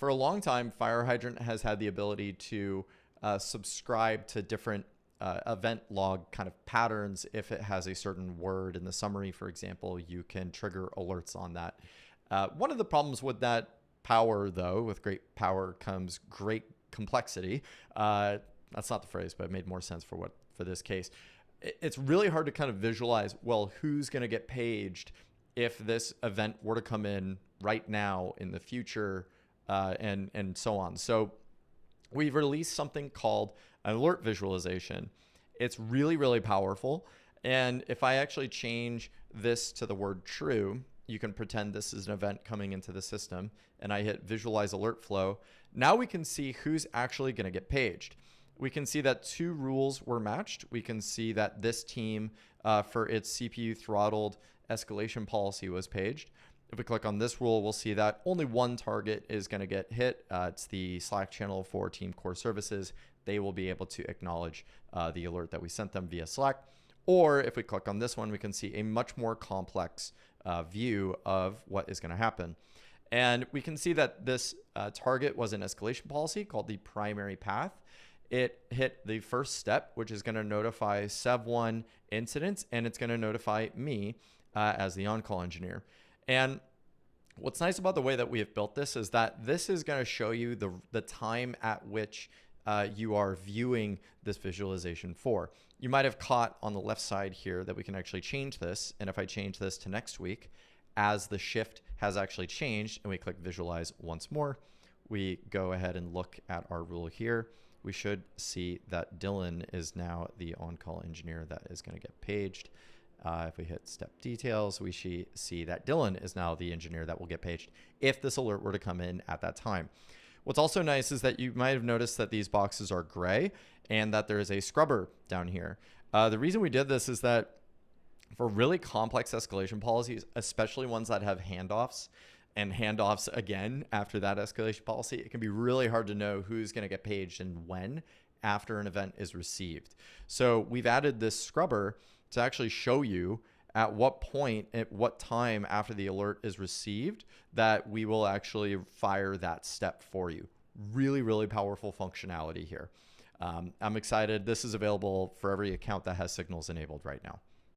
For a long time, FireHydrant has had the ability to subscribe to different event log kind of patterns. If it has a certain word in the summary, for example, you can trigger alerts on that. One of the problems with that power, though, with great power comes great complexity. That's not the phrase, but it made more sense for this case. It's really hard to kind of visualize, well, who's going to get paged if this event were to come in right now in the future, and so on. So we've released something called an alert visualization. It's really, really powerful. And if I actually change this to the word true, you can pretend this is an event coming into the system, and I hit visualize alert flow. Now we can see who's actually going to get paged. We can see that 2 rules were matched. We can see that this team for its CPU throttled escalation policy was paged. If we click on this rule, we'll see that only 1 target is going to get hit. It's the Slack channel for Team Core Services. They will be able to acknowledge the alert that we sent them via Slack. Or if we click on this one, we can see a much more complex view of what is going to happen. And we can see that this target was an escalation policy called the primary path. It hit the first step, which is going to notify Sev1 incidents, and it's going to notify me as the on-call engineer. And what's nice about the way that we have built this is that this is going to show you the time at which you are viewing this visualization for. You might have caught on the left side here that we can actually change this. And if I change this to next week, as the shift has actually changed and we click visualize once more, we go ahead and look at our rule here. We should see that Dylan is now the on-call engineer that is going to get paged. If we hit step details, we see that Dylan is now the engineer that will get paged if this alert were to come in at that time. What's also nice is that you might have noticed that these boxes are gray and that there is a scrubber down here. The reason we did this is that for really complex escalation policies, especially ones that have handoffs and handoffs again after that escalation policy, it can be really hard to know who's going to get paged and when after an event is received. So we've added this scrubber to actually show you at what point, at what time after the alert is received, that we will actually fire that step for you. Really, really powerful functionality here. I'm excited. This is available for every account that has signals enabled right now.